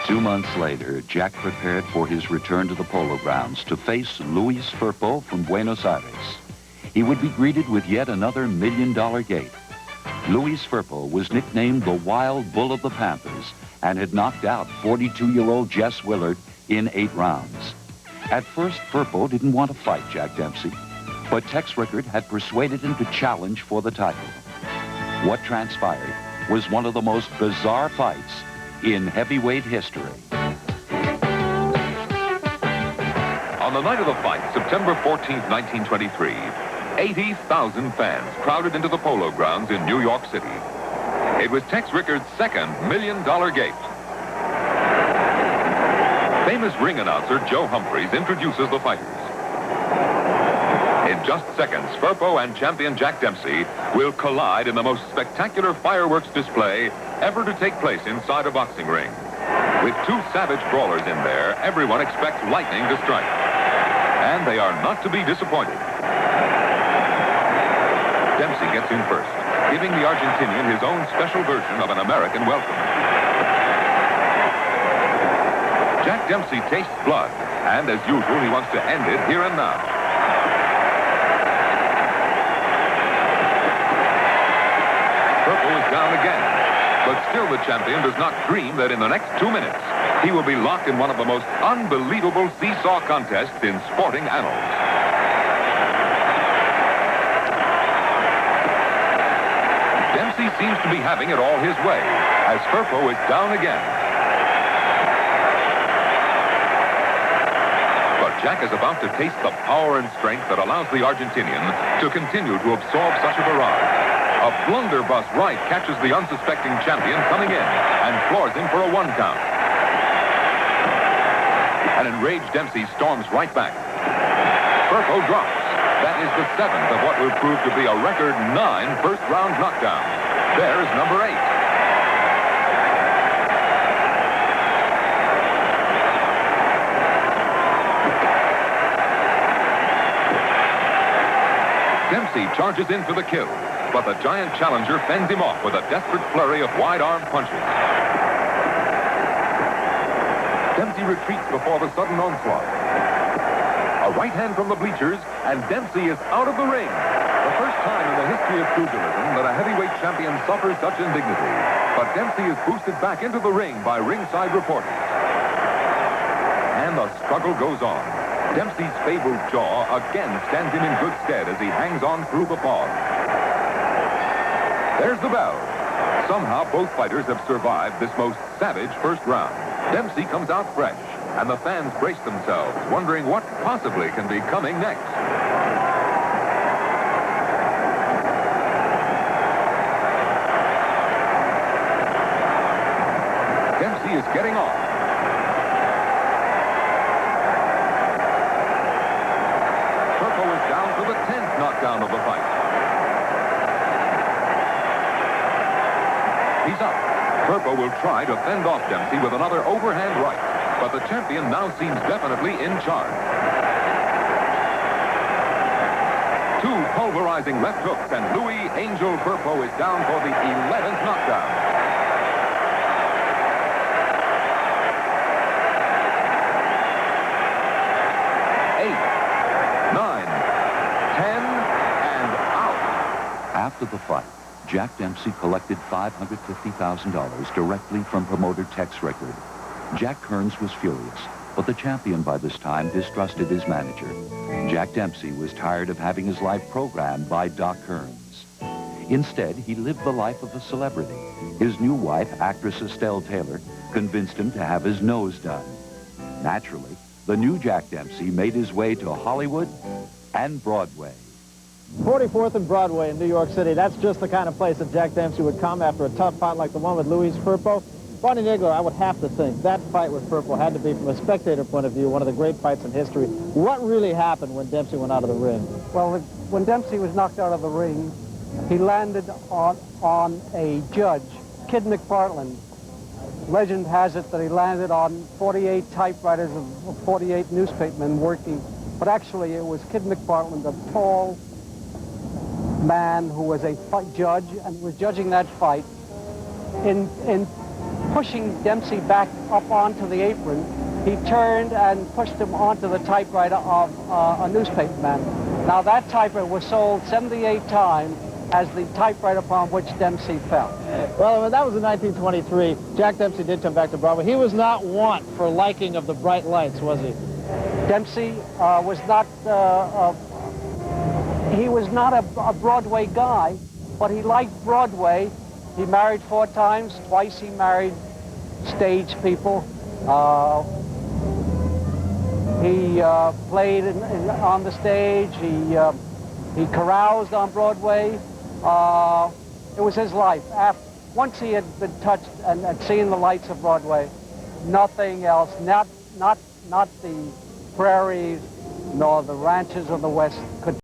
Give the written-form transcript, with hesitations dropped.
2 months later, Jack prepared for his return to the polo grounds to face Luis Firpo from Buenos Aires. He would be greeted with yet another $1 million gate. Luis Firpo was nicknamed the Wild Bull of the Pampas and had knocked out 42-year-old Jess Willard in 8 rounds. At first, Firpo didn't want to fight Jack Dempsey, but Tex Rickard had persuaded him to challenge for the title. What transpired was one of the most bizarre fights in heavyweight history. On the night of the fight, September 14th, 1923, 80,000 fans crowded into the polo grounds in New York City. It was Tex Rickard's second $1 million gate. Famous ring announcer Joe Humphreys introduces the fighters. In just seconds, Firpo and champion Jack Dempsey will collide in the most spectacular fireworks display ever to take place inside a boxing ring. With 2 savage brawlers in there, everyone expects lightning to strike. And they are not to be disappointed. Dempsey gets in first, giving the Argentinian his own special version of an American welcome. Jack Dempsey tastes blood, and as usual, he wants to end it here and now. Firpo is down again, but still the champion does not dream that in the next 2 minutes, he will be locked in one of the most unbelievable seesaw contests in sporting annals. Dempsey seems to be having it all his way, as Firpo is down again. But Jack is about to taste the power and strength that allows the Argentinian to continue to absorb such a barrage. A blunderbuss right catches the unsuspecting champion coming in and floors him for a 1 count. An enraged Dempsey storms right back. Firpo drops. That is the 7th of what will prove to be a record 9 first-round knockdowns. There's number 8. Dempsey charges in for the kill, but the giant challenger fends him off with a desperate flurry of wide-arm punches. Dempsey retreats before the sudden onslaught. A right hand from the bleachers, and Dempsey is out of the ring. The first time in the history of pugilism that a heavyweight champion suffers such indignity. But Dempsey is boosted back into the ring by ringside reporters. And the struggle goes on. Dempsey's fabled jaw again stands him in good stead as he hangs on through the fog. There's the bell. Somehow both fighters have survived this most savage first round. Dempsey comes out fresh, and the fans brace themselves, wondering what possibly can be coming next. Dempsey is getting off. Firpo is down for the 10th knockdown of the fight. He's up. Firpo will try to fend off Dempsey with another overhand right, but the champion now seems definitely in charge. 2 pulverizing left hooks, and Louis Angel Firpo is down for the 11th knockdown. 8, 9, 10, and out. After the fight, Jack Dempsey collected $550,000 directly from promoter Tex Rickard. Jack Kearns was furious, but the champion by this time distrusted his manager. Jack Dempsey was tired of having his life programmed by Doc Kearns. Instead, he lived the life of a celebrity. His new wife, actress Estelle Taylor, convinced him to have his nose done. Naturally, the new Jack Dempsey made his way to Hollywood and Broadway. 44th and Broadway in New York City. That's just the kind of place that Jack Dempsey would come after a tough fight like the one with Luis Firpo. Bonnie Nigler, I would have to think that fight with Firpo had to be, from a spectator point of view, one of the great fights in history. What really happened when Dempsey went out of the ring? Well, when Dempsey was knocked out of the ring, he landed on a judge, Kid McPartland. Legend has it that he landed on 48 typewriters of 48 newspapermen working. But actually, it was Kid McPartland, a tall man who was a judge and was judging that fight. In pushing Dempsey back up onto the apron, he turned and pushed him onto the typewriter of a newspaperman. Now, that typewriter was sold 78 times as the typewriter upon which Dempsey fell. Well, that was in 1923. Jack Dempsey did come back to Broadway. He was not one for liking of the bright lights, was he? Dempsey was not a Broadway guy, but he liked Broadway. He married 4 times. Twice he married stage people. He played on the stage. He caroused on Broadway. It was his life. Once he had been touched and had seen the lights of Broadway, nothing else, not the prairies nor the ranches of the West could